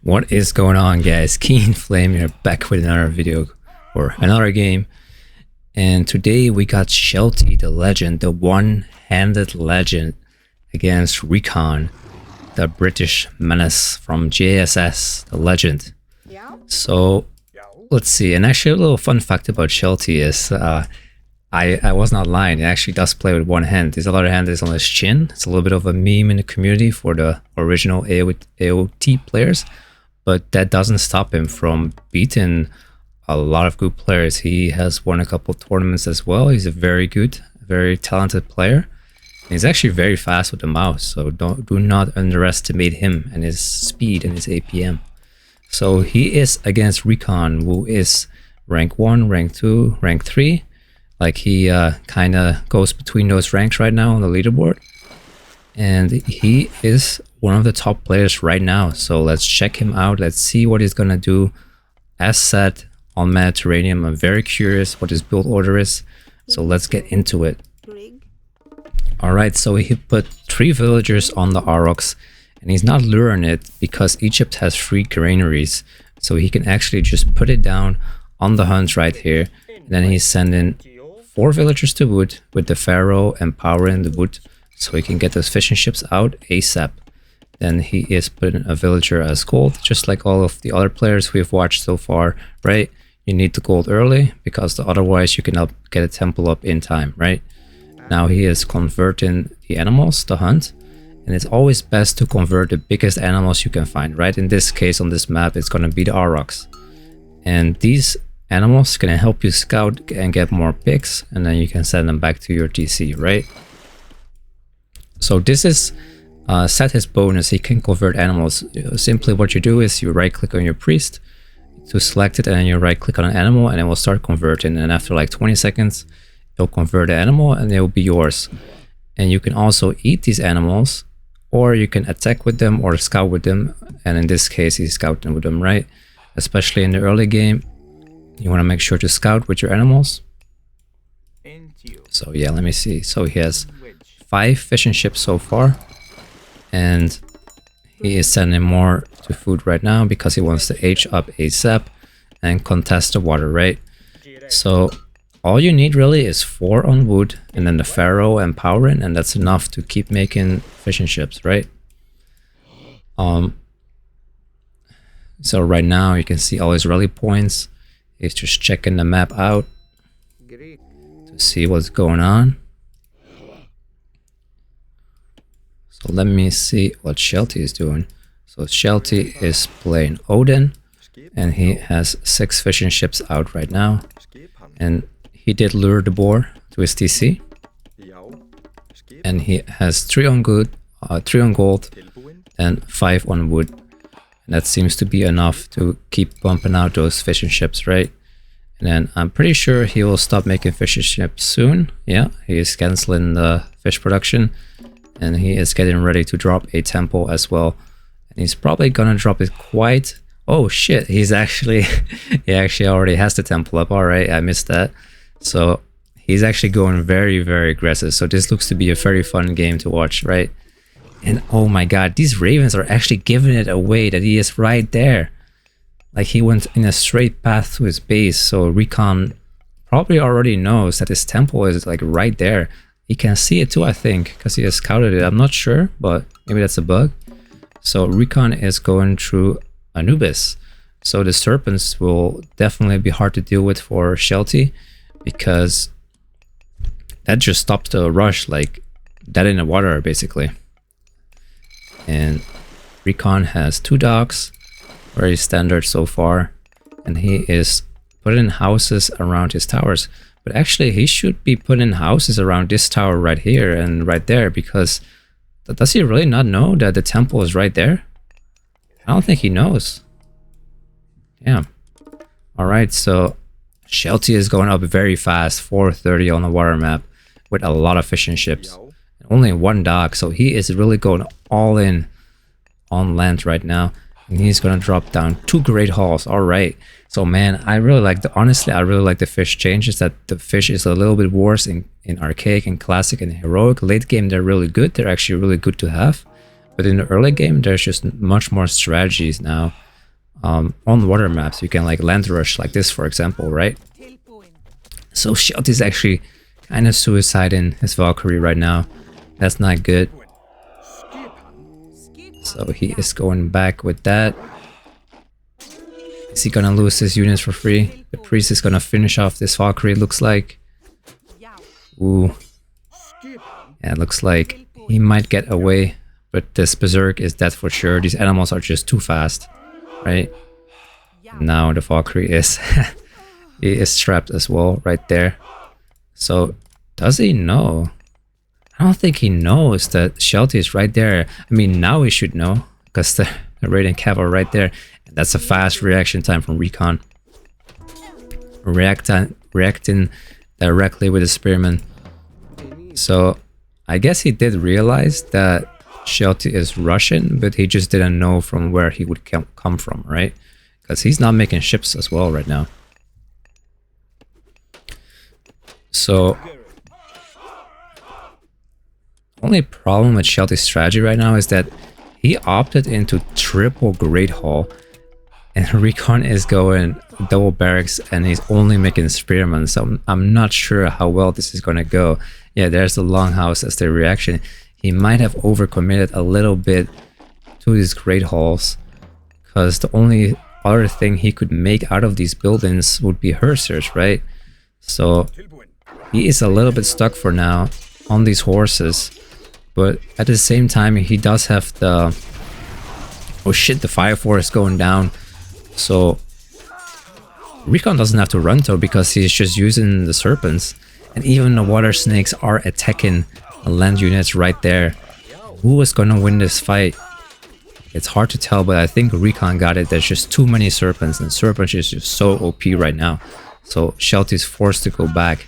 What is going on, guys? Keen Flame here, back with another video or another game. And today we got Shelty, the legend, the one-handed legend, against RecoN, the British menace from JSS, the legend. So let's see. And actually, a little fun fact about Shelty is I was not lying. He actually does play with one hand. His other hand is on his chin. It's a little bit of a meme in the community for the original AOT players. But that doesn't stop him from beating a lot of good players. He has won a couple tournaments as well. He's a very good, very talented player. He's actually very fast with the mouse, so do not underestimate him and his speed and his APM. So he is against RecoN, who is rank 1, rank 2, rank 3. Like he kind of goes between those ranks right now on the leaderboard. And he is one of the top players right now. So let's check him out. Let's see what he's going to do. As said, on Mediterranean, I'm very curious what his build order is. So let's get into it. Alright, so he put 3 villagers on the Aurochs. And he's not luring it because Egypt has 3 granaries. So he can actually just put it down on the hunt right here. And then he's sending 4 villagers to wood with the Pharaoh and power in the wood. So he can get those fishing ships out ASAP. Then he is putting a villager as gold, just like all of the other players we've watched so far, right? You need the gold early because otherwise you cannot get a temple up in time, right? Now he is converting the animals to hunt. And it's always best to convert the biggest animals you can find, right? In this case, on this map, it's going to be the Aurochs. And these animals can help you scout and get more picks. And then you can send them back to your TC, right? So this is set his bonus. He can convert animals. Simply what you do is you right click on your priest to select it, and then you right click on an animal and it will start converting. And after like 20 seconds, it'll convert the animal and it will be yours. And you can also eat these animals, or you can attack with them or scout with them. And in this case, he's scouting with them, right? Especially in the early game, you want to make sure to scout with your animals. So yeah, let me see. So he has 5 fishing ships so far, and he is sending more to food right now because he wants to age up ASAP and contest the water, right? So all you need really is 4 on wood and then the Pharaoh and power in, and that's enough to keep making fishing ships, right? So right now you can see all his rally points. He's just checking the map out to see what's going on. So let me see what Shelty is doing. So Shelty is playing Odin, and he has 6 fishing ships out right now. And he did lure the boar to his TC. And he has 3 on good, 3 on gold, and 5 on wood. And that seems to be enough to keep bumping out those fishing ships, right? And then I'm pretty sure he will stop making fishing ships soon. Yeah, he is canceling the fish production. And he is getting ready to drop a temple as well. And he's probably gonna drop it quite... Oh shit, he's actually... he actually already has the temple up. Alright, I missed that. So he's actually going very, very aggressive. So this looks to be a very fun game to watch, right? And oh my god, these ravens are actually giving it away that he is right there. Like he went in a straight path to his base. So RecoN probably already knows that his temple is like right there. He can see it too, I think, because he has scouted it. I'm not sure, but maybe that's a bug. So RecoN is going through Anubis. So the serpents will definitely be hard to deal with for Shelty, because that just stops the rush, like dead in the water, basically. And RecoN has 2 docks, very standard so far. And he is putting houses around his towers. But actually, he should be putting houses around this tower right here and right there, because does he really not know that the temple is right there? I don't think he knows. Yeah. Alright, so Shelty is going up very fast, 430 on the water map, with a lot of fishing ships. Only 1 dock, so he is really going all in on land right now. And he's gonna drop down 2 great hauls. Alright. So man, I really like honestly, I really like the fish changes. That the fish is a little bit worse in archaic and classic and heroic. Late game, they're really good. They're actually really good to have. But in the early game, there's just much more strategies now. on water maps, you can like land rush like this, for example, right? So Shelty is actually kind of suiciding his Valkyrie right now. That's not good. So he is going back with that. Is he gonna lose his units for free? The priest is gonna finish off this Valkyrie, looks like. Ooh. Yeah, it looks like he might get away, but this Berserk is dead for sure. These animals are just too fast, right? Now the Valkyrie is he is trapped as well right there. So does he know? I don't think he knows that Shelty is right there. I mean, now he should know because the Radiant Cav are right there. And that's a fast reaction time from RecoN. Reacting directly with the Spearman. So I guess he did realize that Shelty is Russian, but he just didn't know from where he would come from, right? Because he's not making ships as well right now. So only problem with Shelty's strategy right now is that he opted into triple Great Hall, and RecoN is going double barracks, and he's only making Spearmen. So I'm not sure how well this is gonna go. Yeah, there's the Longhouse as the reaction. He might have overcommitted a little bit to these Great Halls, because the only other thing he could make out of these buildings would be Hersers, right? So he is a little bit stuck for now on these horses. But at the same time, he does have the... Oh shit, the Fire Forest going down. So RecoN doesn't have to run though, because he's just using the Serpents. And even the Water Snakes are attacking the land units right there. Who is gonna win this fight? It's hard to tell, but I think RecoN got it. There's just too many Serpents, and Serpents is just so OP right now. So Shelty is forced to go back.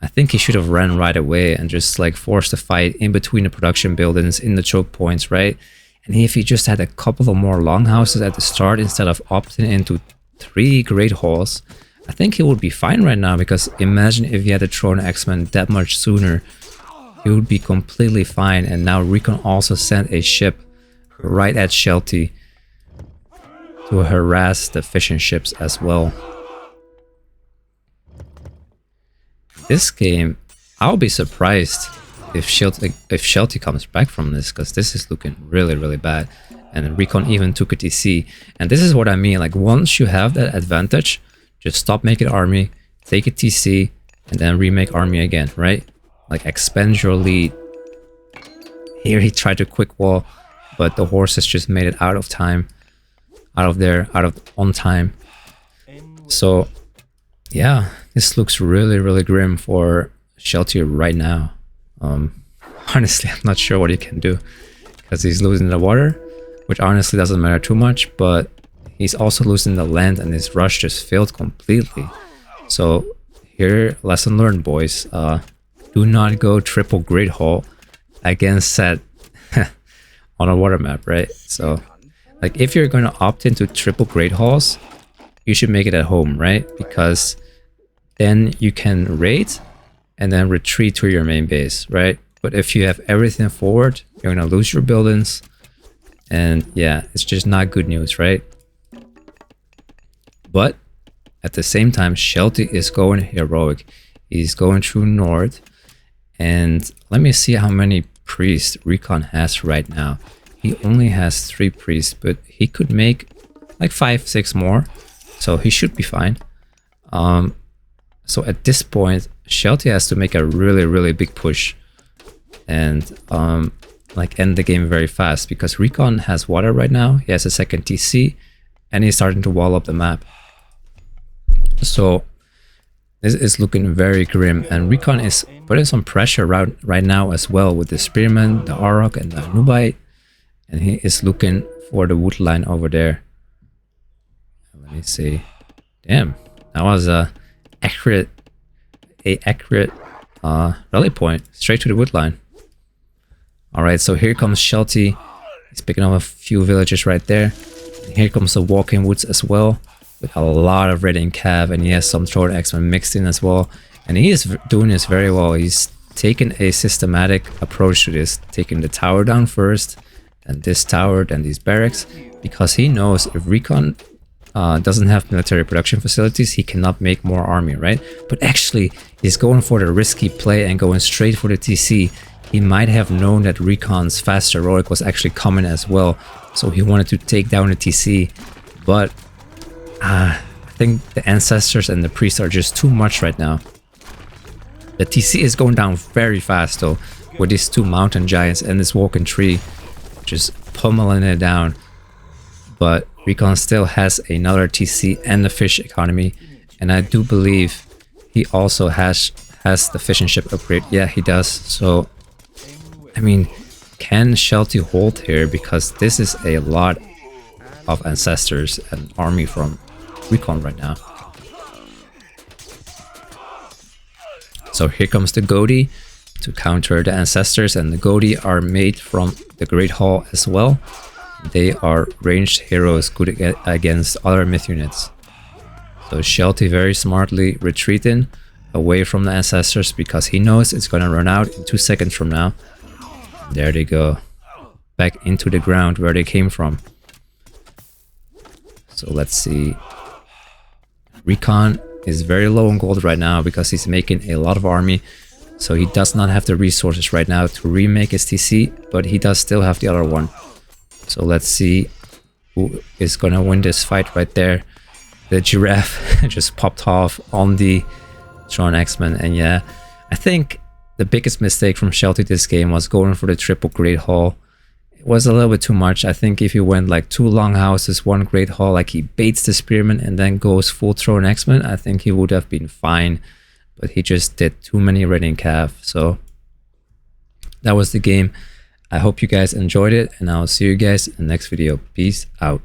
I think he should have ran right away and just like forced the fight in between the production buildings in the choke points, right? And if he just had a couple of more longhouses at the start instead of opting into 3 Great Halls, I think he would be fine right now, because imagine if he had thrown X-Men that much sooner, he would be completely fine. And now RecoN also sent a ship right at Shelty to harass the fishing ships as well. This game, I'll be surprised if Shelty comes back from this, because this is looking really, really bad. And RecoN even took a TC. And this is what I mean, like once you have that advantage, just stop making army, take a TC, and then remake army again, right? Like expand your lead. Here he tried to quick wall, but the horses just made it out of time. On time. So yeah, this looks really, really grim for Shelty right now. Honestly, I'm not sure what he can do, because he's losing the water, which honestly doesn't matter too much, but he's also losing the land, and his rush just failed completely. So here, lesson learned, boys. Do not go triple Great Hall against set on a water map, right? So like if you're going to opt into triple Great Halls, you should make it at home, right? Because then you can raid and then retreat to your main base, right? But if you have everything forward, you're gonna lose your buildings, and yeah, it's just not good news, right? But at the same time, Shelty is going heroic. He's going through north, and let me see how many priests RecoN has right now. He only has 3 priests, but he could make like 5-6 more, so he should be fine. So at this point, Shelty has to make a really, really big push and like end the game very fast, because RecoN has water right now. He has a second TC, and he's starting to wall up the map. So this is looking very grim, and RecoN is putting some pressure right now as well with the Spearman, the Auroch, and the Nubite, and he is looking for the wood line over there. Let me see. Damn, that was a accurate rally point straight to the wood line. All right, so here comes Shelty. He's picking up a few villages right there. And here comes the walking woods as well, with a lot of Radiant Cav, and he has some Throat X-Men mixed in as well. And he is doing this very well. He's taken a systematic approach to this, taking the tower down first, and this tower, then these barracks, because he knows if RecoN doesn't have military production facilities, he cannot make more army, right? But actually, he's going for the risky play and going straight for the TC. He might have known that RecoN's fast heroic was actually coming as well, so he wanted to take down the TC. But I think the ancestors and the priests are just too much right now. The TC is going down very fast though, with these two mountain giants and this walking tree just pummeling it down. But RecoN still has another TC and the fish economy, and I do believe he also has the fishing ship upgrade. Yeah, he does. So I mean, can Shelty hold here? Because this is a lot of ancestors and army from RecoN right now. So here comes the Godi to counter the ancestors, and the Godi are made from the Great Hall as well. They are ranged heroes good against other myth units. So Shelty very smartly retreating away from the ancestors because he knows it's gonna run out in 2 seconds from now. There they go, back into the ground where they came from. So let's see. RecoN is very low on gold right now because he's making a lot of army. So he does not have the resources right now to remake his TC, but he does still have the other one. So let's see who is gonna win this fight right there. The giraffe just popped off on the Tron X-Men, and yeah, I think the biggest mistake from Shelty this game was going for the triple Great Hall. It was a little bit too much. I think if he went like 2 longhouses, 1 Great Hall, like he baits the Spearman and then goes full Tron X-Men, I think he would have been fine. But he just did too many Raiding Cav. So that was the game. I hope you guys enjoyed it, and I'll see you guys in the next video. Peace out.